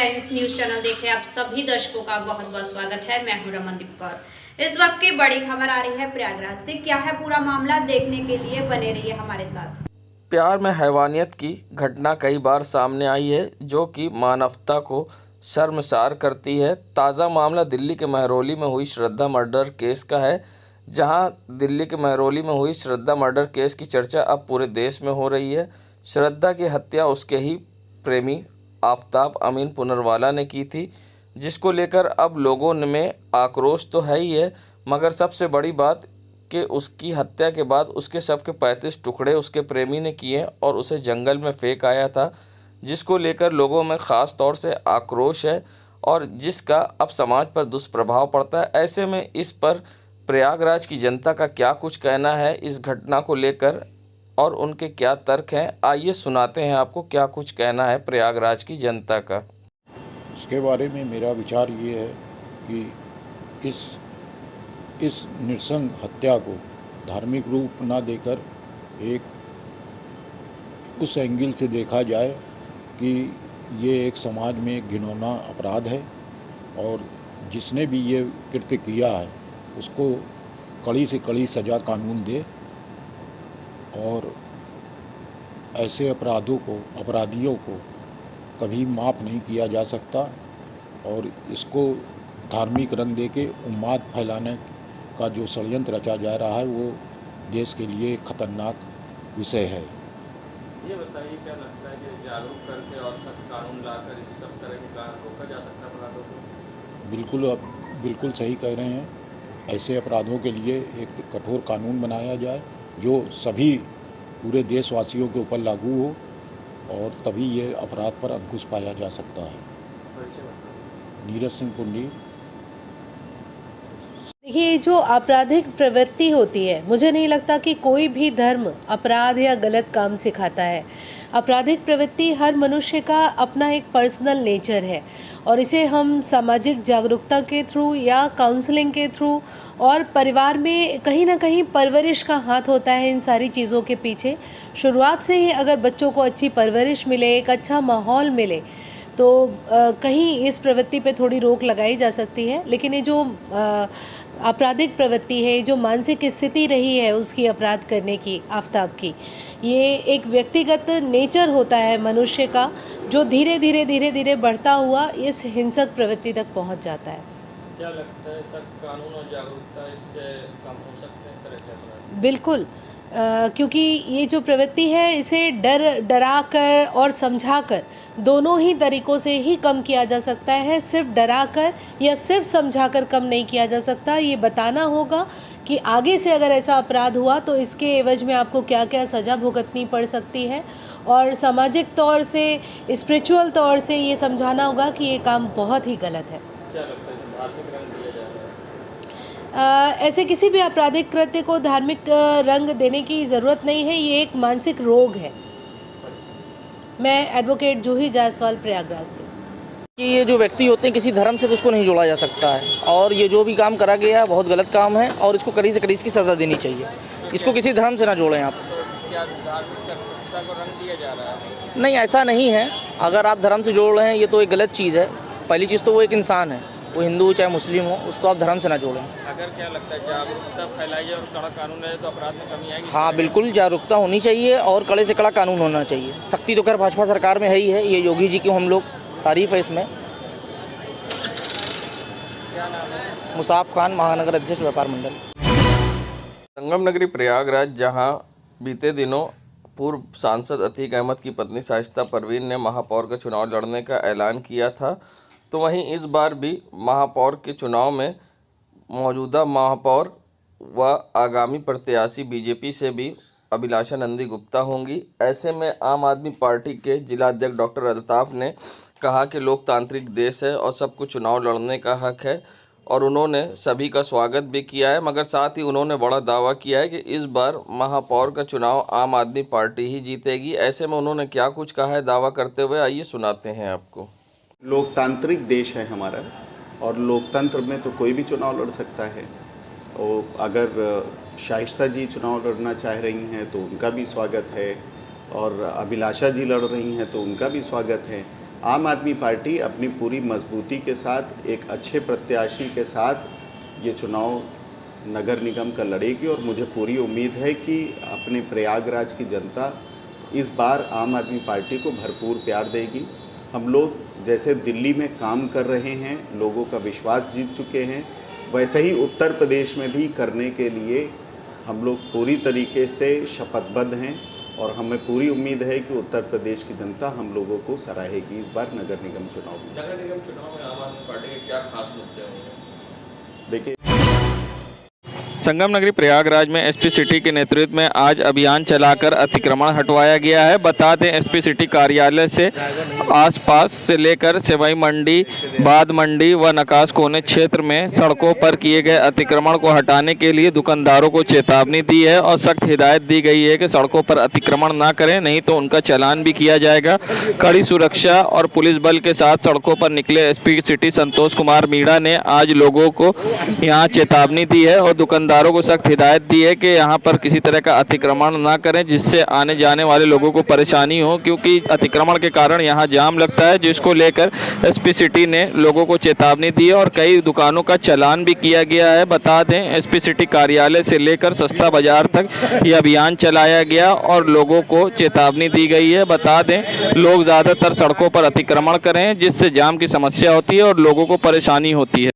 Friends, news channel देखे आप सभी दर्शकों का बहुत बहुत स्वागत है। मैं हूं रमनदीप कौर। इस वक्त की बड़ी खबर आ रही है प्रयागराज से। क्या है पूरा मामला, देखने के लिए बने रहिए हमारे साथ। प्यार में हैवानियत की घटना कई बार सामने आई है जो कि मानवता को शर्मसार करती है। ताज़ा मामला दिल्ली के महरौली में हुई श्रद्धा मर्डर केस का है, जहां दिल्ली के महरौली में हुई श्रद्धा मर्डर केस की चर्चा अब पूरे देश में हो रही है। श्रद्धा की हत्या उसके ही प्रेमी आफताब अमीन पुनरवाला ने की थी, जिसको लेकर अब लोगों में आक्रोश तो है ही है, मगर सबसे बड़ी बात कि उसकी हत्या के बाद उसके शव के 35 टुकड़े उसके प्रेमी ने किए और उसे जंगल में फेंक आया था, जिसको लेकर लोगों में ख़ास तौर से आक्रोश है और जिसका अब समाज पर दुष्प्रभाव पड़ता है। ऐसे में इस पर प्रयागराज की जनता का क्या कुछ कहना है इस घटना को लेकर और उनके क्या तर्क हैं, आइए सुनाते हैं आपको क्या कुछ कहना है प्रयागराज की जनता का। इसके बारे में मेरा विचार ये है कि इस नृशंस हत्या को धार्मिक रूप ना देकर एक उस एंगल से देखा जाए कि ये एक समाज में एक घिनौना अपराध है और जिसने भी ये कृत्य किया है उसको कड़ी से कड़ी सज़ा कानून दे और ऐसे अपराधियों को कभी माफ़ नहीं किया जा सकता और इसको धार्मिक रंग देके उन्माद फैलाने का जो षड्यंत्र रचा जा रहा है वो देश के लिए खतरनाक विषय है। ये बताइए, क्या लगता है कि जागरूक करके और सख्त कानून लाकर इस सब तरह के कारण रोका जा सकता है अपराधों को? बिल्कुल सही कह रहे हैं। ऐसे अपराधों के लिए एक कठोर कानून बनाया जाए जो सभी पूरे देशवासियों के ऊपर लागू हो और तभी ये अपराध पर अंकुश पाया जा सकता है। नीरज सिंह पुंडी। ये जो आपराधिक प्रवृत्ति होती है, मुझे नहीं लगता कि कोई भी धर्म अपराध या गलत काम सिखाता है। आपराधिक प्रवृत्ति हर मनुष्य का अपना एक पर्सनल नेचर है और इसे हम सामाजिक जागरूकता के थ्रू या काउंसलिंग के थ्रू और परिवार में कहीं ना कहीं परवरिश का हाथ होता है इन सारी चीज़ों के पीछे। शुरुआत से ही अगर बच्चों को अच्छी परवरिश मिले, एक अच्छा माहौल मिले तो कहीं इस प्रवृत्ति पे थोड़ी रोक लगाई जा सकती है। लेकिन ये जो आपराधिक प्रवृत्ति है, जो मानसिक स्थिति रही है उसकी अपराध करने की आफताब की, ये एक व्यक्तिगत नेचर होता है मनुष्य का जो धीरे धीरे बढ़ता हुआ इस हिंसक प्रवृत्ति तक पहुंच जाता है। क्या लगता है सख्त कानून और जागरूकता इससे कम हो सकते हैं इस तरह के अपराध? बिल्कुल, क्योंकि ये जो प्रवृत्ति है इसे डरा कर और समझा कर दोनों ही तरीक़ों से ही कम किया जा सकता है। सिर्फ डरा कर या सिर्फ समझा कर कम नहीं किया जा सकता। ये बताना होगा कि आगे से अगर ऐसा अपराध हुआ तो इसके एवज में आपको क्या क्या सज़ा भुगतनी पड़ सकती है और सामाजिक तौर से, स्पिरिचुअल तौर से ये समझाना होगा कि ये काम बहुत ही गलत है। क्या लगता है इसे धार्मिक रंग दिया जा रहा है? ऐसे किसी भी आपराधिक कृत्य को धार्मिक रंग देने की ज़रूरत नहीं है। ये एक मानसिक रोग है। मैं एडवोकेट जूही जायसवाल प्रयागराज से। कि ये जो व्यक्ति होते हैं किसी धर्म से तो उसको नहीं जोड़ा जा सकता है और ये जो भी काम करा गया है बहुत गलत काम है और इसको कड़ी से कड़ी इसकी सज़ा देनी चाहिए। इसको किसी धर्म से ना जोड़ें आप। क्या धार्मिक कर्तव्यता को रंग दिया जा रहा है? नहीं, ऐसा नहीं है। अगर आप धर्म से जोड़ रहे हैं ये तो एक गलत चीज़ है। पहली चीज़ तो वो एक इंसान है, वो हिंदू हो चाहे मुस्लिम हो, उसको आप धर्म से ना जोड़ें। अगर क्या लगता है जागरूकता फैलाई और कड़ा कानून रहे तो अपराध में कमी आएगी? हाँ बिल्कुल, जागरूकता होनी चाहिए और कड़े से कड़ा कानून होना चाहिए। सख्ती तो खैर भाजपा सरकार में है ही है, ये योगी जी की हम लोग तारीफ़ है इसमें। क्या नाम है? मुसाफ खान, महानगर अध्यक्ष व्यापार मंडल। संगम नगरी प्रयागराज, जहां बीते दिनों पूर्व सांसद अतीक अहमद की पत्नी शाइस्ता परवीन ने महापौर का चुनाव लड़ने का ऐलान किया था, तो वहीं इस बार भी महापौर के चुनाव में मौजूदा महापौर व आगामी प्रत्याशी बीजेपी से भी अभिलाषा नंदी गुप्ता होंगी। ऐसे में आम आदमी पार्टी के जिलाध्यक्ष डॉक्टर अल्ताफ़ ने कहा कि लोकतांत्रिक देश है और सबको चुनाव लड़ने का हक है और उन्होंने सभी का स्वागत भी किया है, मगर साथ ही उन्होंने बड़ा दावा किया है कि इस बार महापौर का चुनाव आम आदमी पार्टी ही जीतेगी। ऐसे में उन्होंने क्या कुछ कहा है दावा करते हुए, आइए सुनाते हैं आपको। लोकतांत्रिक देश है हमारा और लोकतंत्र में तो कोई भी चुनाव लड़ सकता है और अगर शाइस्ता जी चुनाव लड़ना चाह रही हैं तो उनका भी स्वागत है और अभिलाषा जी लड़ रही हैं तो उनका भी स्वागत है। आम आदमी पार्टी अपनी पूरी मजबूती के साथ एक अच्छे प्रत्याशी के साथ ये चुनाव नगर निगम का लड़ेगी और मुझे पूरी उम्मीद है कि अपने प्रयागराज की जनता इस बार आम आदमी पार्टी को भरपूर प्यार देगी। हम लोग जैसे दिल्ली में काम कर रहे हैं, लोगों का विश्वास जीत चुके हैं, वैसे ही उत्तर प्रदेश में भी करने के लिए हम लोग पूरी तरीके से शपथबद्ध हैं और हमें पूरी उम्मीद है कि उत्तर प्रदेश की जनता हम लोगों को सराहेगी इस बार नगर निगम चुनाव में। नगर निगम चुनाव में आम आदमी पार्टी के क्या खास मुद्दे होंगे? देखिए, संगम नगरी प्रयागराज में एसपी सिटी के नेतृत्व में आज अभियान चलाकर अतिक्रमण हटवाया गया है। बता दें, एसपी सिटी कार्यालय से आसपास से लेकर सेवई मंडी, बाद मंडी व नकास कोने क्षेत्र में सड़कों पर किए गए अतिक्रमण को हटाने के लिए दुकानदारों को चेतावनी दी है और सख्त हिदायत दी गई है कि सड़कों पर अतिक्रमण ना करें, नहीं तो उनका चालान भी किया जाएगा। कड़ी सुरक्षा और पुलिस बल के साथ सड़कों पर निकले एसपी सिटी संतोष कुमार मीणा ने आज लोगों को यहाँ चेतावनी दी है और दुकानदारों को सख्त हिदायत दी है कि यहाँ पर किसी तरह का अतिक्रमण ना करें, जिससे आने जाने वाले लोगों को परेशानी हो, क्योंकि अतिक्रमण के कारण यहाँ जाम लगता है, जिसको लेकर एसपी सिटी ने लोगों को चेतावनी दी है और कई दुकानों का चालान भी किया गया है। बता दें, एसपी सिटी कार्यालय से लेकर सस्ता बाजार तक ये अभियान चलाया गया और लोगों को चेतावनी दी गई है। बता दें, लोग ज़्यादातर सड़कों पर अतिक्रमण करें, जिससे जाम की समस्या होती है और लोगों को परेशानी होती है।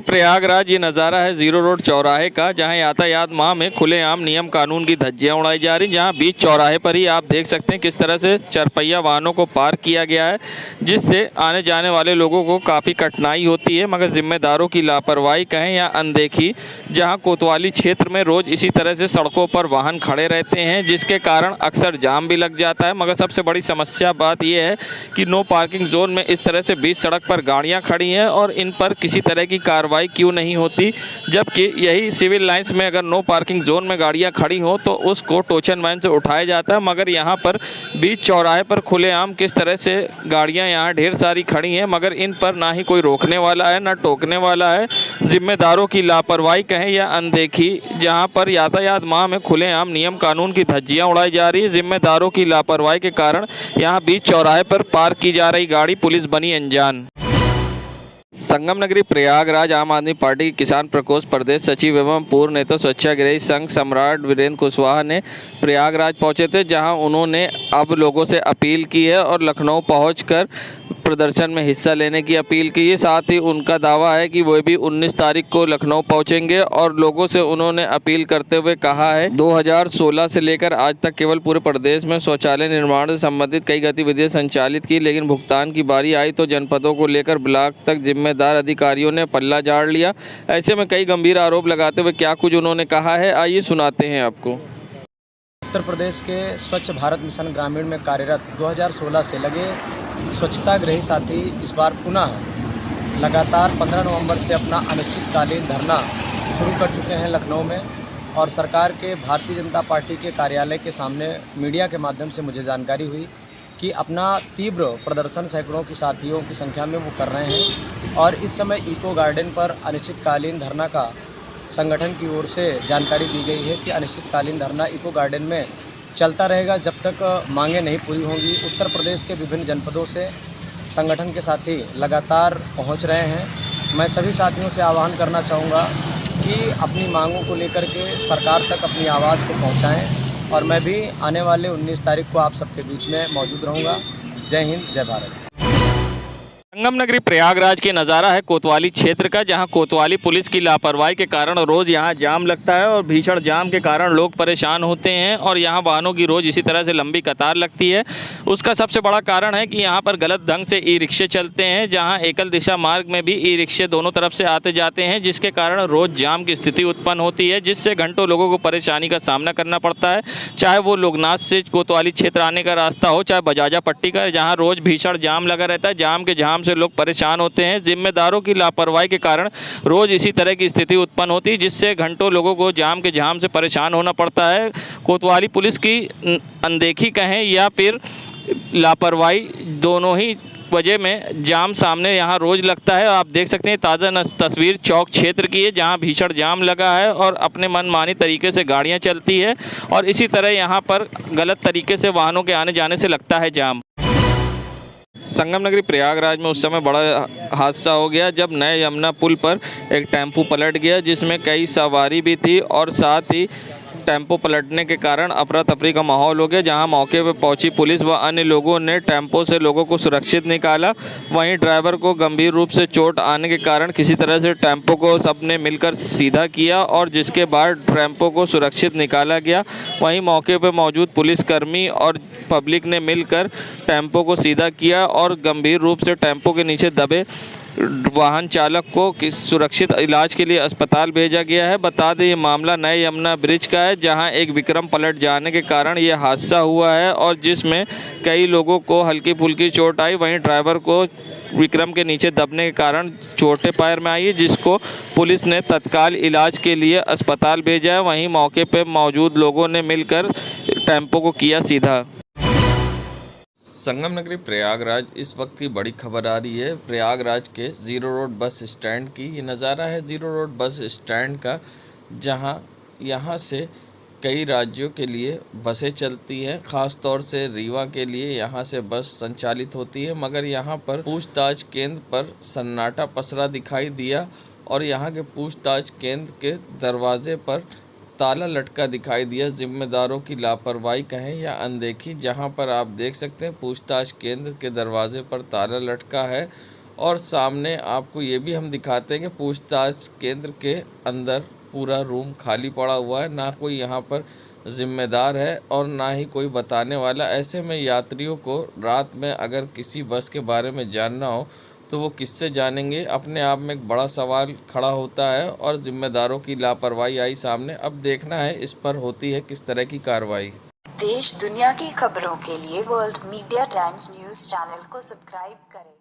प्रयागराज ये नज़ारा है जीरो रोड चौराहे का, जहां यातायात माह में खुलेआम नियम कानून की धज्जियां उड़ाई जा रही, जहां बीच चौराहे पर ही आप देख सकते हैं किस तरह से चरपहिया वाहनों को पार्क किया गया है, जिससे आने जाने वाले लोगों को काफ़ी कठिनाई होती है। मगर जिम्मेदारों की लापरवाही कहें या अनदेखी, जहां कोतवाली क्षेत्र में रोज़ इसी तरह से सड़कों पर वाहन खड़े रहते हैं, जिसके कारण अक्सर जाम भी लग जाता है। मगर सबसे बड़ी समस्या बात यह है कि नो पार्किंग जोन में इस तरह से बीच सड़क पर गाड़ियाँ खड़ी हैं और इन पर किसी तरह की कार्रवाई क्यों नहीं होती, जबकि यही सिविल लाइंस में अगर नो पार्किंग जोन में गाड़ियां खड़ी हो तो उसको टोचन वैन से उठाया जाता है। मगर यहां पर बीच चौराहे पर खुलेआम किस तरह से गाड़ियां यहां ढेर सारी खड़ी हैं, मगर इन पर ना ही कोई रोकने वाला है ना टोकने वाला है। जिम्मेदारों की लापरवाही कहें या अनदेखी, जहां पर यातायात माह में खुलेआम नियम कानून की धज्जियां उड़ाई जा रही है। जिम्मेदारों की लापरवाही के कारण यहां बीच चौराहे पर पार्क की जा रही गाड़ी पुलिस बनी अनजान। संगम नगरी प्रयागराज आम आदमी पार्टी के किसान प्रकोष्ठ प्रदेश सचिव एवं पूर्व नेता स्वच्छाग्रही संघ सम्राट वीरेंद्र कुशवाहा ने प्रयागराज पहुंचे थे, जहां उन्होंने अब लोगों से अपील की है और लखनऊ पहुंचकर प्रदर्शन में हिस्सा लेने की अपील की है। साथ ही उनका दावा है कि वो भी 19 तारीख को लखनऊ पहुंचेंगे और लोगों से उन्होंने अपील करते हुए कहा है 2016 से लेकर आज तक केवल पूरे प्रदेश में शौचालय निर्माण से संबंधित कई गतिविधियां संचालित की, लेकिन भुगतान की बारी आई तो जनपदों को लेकर ब्लॉक तक जिम्मेदार अधिकारियों ने पल्ला झाड़ लिया। ऐसे में कई गंभीर आरोप लगाते हुए क्या कुछ उन्होंने कहा है, आइए सुनाते हैं आपको। उत्तर प्रदेश के स्वच्छ भारत मिशन ग्रामीण में कार्यरत 2016 से लगे स्वच्छताग्रही साथी इस बार पुनः लगातार 15 नवंबर से अपना अनिश्चितकालीन धरना शुरू कर चुके हैं लखनऊ में, और सरकार के भारतीय जनता पार्टी के कार्यालय के सामने मीडिया के माध्यम से मुझे जानकारी हुई कि अपना तीव्र प्रदर्शन सैकड़ों की साथियों की संख्या में वो कर रहे हैं। और इस समय इको गार्डन पर अनिश्चितकालीन धरना का संगठन की ओर से जानकारी दी गई है कि अनिश्चितकालीन धरना इको गार्डन में चलता रहेगा जब तक मांगें नहीं पूरी होंगी। उत्तर प्रदेश के विभिन्न जनपदों से संगठन के साथी लगातार पहुंच रहे हैं। मैं सभी साथियों से आह्वान करना चाहूँगा कि अपनी मांगों को लेकर के सरकार तक अपनी आवाज़ को पहुंचाएं, और मैं भी आने वाले 19 तारीख को आप सबके बीच में मौजूद रहूँगा। जय हिंद, जय भारत। संगम नगरी प्रयागराज के नज़ारा है कोतवाली क्षेत्र का, जहां कोतवाली पुलिस की लापरवाही के कारण रोज़ यहां जाम लगता है और भीषण जाम के कारण लोग परेशान होते हैं और यहां वाहनों की रोज़ इसी तरह से लंबी कतार लगती है। उसका सबसे बड़ा कारण है कि यहां पर गलत ढंग से ई रिक्शे चलते हैं, जहां एकल दिशा मार्ग में भी ई रिक्शे दोनों तरफ से आते जाते हैं, जिसके कारण रोज़ जाम की स्थिति उत्पन्न होती है, जिससे घंटों लोगों को परेशानी का सामना करना पड़ता है। चाहे वो लोकनाथ से कोतवाली क्षेत्र आने का रास्ता हो, चाहे बजाजा पट्टी का, जहाँ रोज़ भीषण जाम लगा रहता है। जाम के जाम से लोग परेशान होते हैं। जिम्मेदारों की लापरवाही के कारण रोज़ इसी तरह की स्थिति उत्पन्न होती है, जिससे घंटों लोगों को जाम के जाम से परेशान होना पड़ता है। कोतवाली पुलिस की अनदेखी कहें या फिर लापरवाही, दोनों ही वजह में जाम सामने यहाँ रोज़ लगता है। आप देख सकते हैं ताज़ा तस्वीर चौक क्षेत्र की है, जहाँ भीषण जाम लगा है और अपने मनमानी तरीके से गाड़ियाँ चलती है और इसी तरह यहाँ पर गलत तरीके से वाहनों के आने जाने से लगता है जाम। संगम नगरी प्रयागराज में उस समय बड़ा हादसा हो गया जब नए यमुना पुल पर एक टेम्पो पलट गया जिसमें कई सवारी भी थी और साथ ही टेम्पो पलटने के कारण अफरा तफरी का माहौल हो गया। जहां मौके पर पहुंची पुलिस व अन्य लोगों ने टेम्पो से लोगों को सुरक्षित निकाला। वहीं ड्राइवर को गंभीर रूप से चोट आने के कारण किसी तरह से टेम्पो को सबने मिलकर सीधा किया और जिसके बाद टेम्पो को सुरक्षित निकाला गया। वहीं मौके पर मौजूद पुलिसकर्मी और पब्लिक ने मिलकर टेम्पो को सीधा किया और गंभीर रूप से टेम्पो के नीचे दबे वाहन चालक को सुरक्षित इलाज के लिए अस्पताल भेजा गया है। बता दें ये मामला नए यमुना ब्रिज का है जहां एक विक्रम पलट जाने के कारण ये हादसा हुआ है और जिसमें कई लोगों को हल्की फुल्की चोट आई। वहीं ड्राइवर को विक्रम के नीचे दबने के कारण चोटें पैर में आई है जिसको पुलिस ने तत्काल इलाज के लिए अस्पताल भेजा है। वहीं मौके पर मौजूद लोगों ने मिलकर टेम्पो को किया सीधा। संगम नगरी प्रयागराज इस वक्त की बड़ी खबर आ रही है प्रयागराज के ज़ीरो रोड बस स्टैंड की। ये नज़ारा है ज़ीरो रोड बस स्टैंड का जहां यहां से कई राज्यों के लिए बसें चलती हैं। ख़ास तौर से रीवा के लिए यहां से बस संचालित होती है मगर यहां पर पूछताछ केंद्र पर सन्नाटा पसरा दिखाई दिया और यहां के पूछताछ केंद्र के दरवाजे पर ताला लटका दिखाई दिया। जिम्मेदारों की लापरवाही कहें या अनदेखी, जहां पर आप देख सकते हैं पूछताछ केंद्र के दरवाजे पर ताला लटका है और सामने आपको ये भी हम दिखाते हैं कि पूछताछ केंद्र के अंदर पूरा रूम खाली पड़ा हुआ है। ना कोई यहां पर जिम्मेदार है और ना ही कोई बताने वाला। ऐसे में यात्रियों को रात में अगर किसी बस के बारे में जानना हो तो वो किससे जानेंगे। अपने आप में एक बड़ा सवाल खड़ा होता है और जिम्मेदारों की लापरवाही आई सामने। अब देखना है इस पर होती है किस तरह की कार्रवाई। देश दुनिया की खबरों के लिए world media times news channel को सब्सक्राइब करें।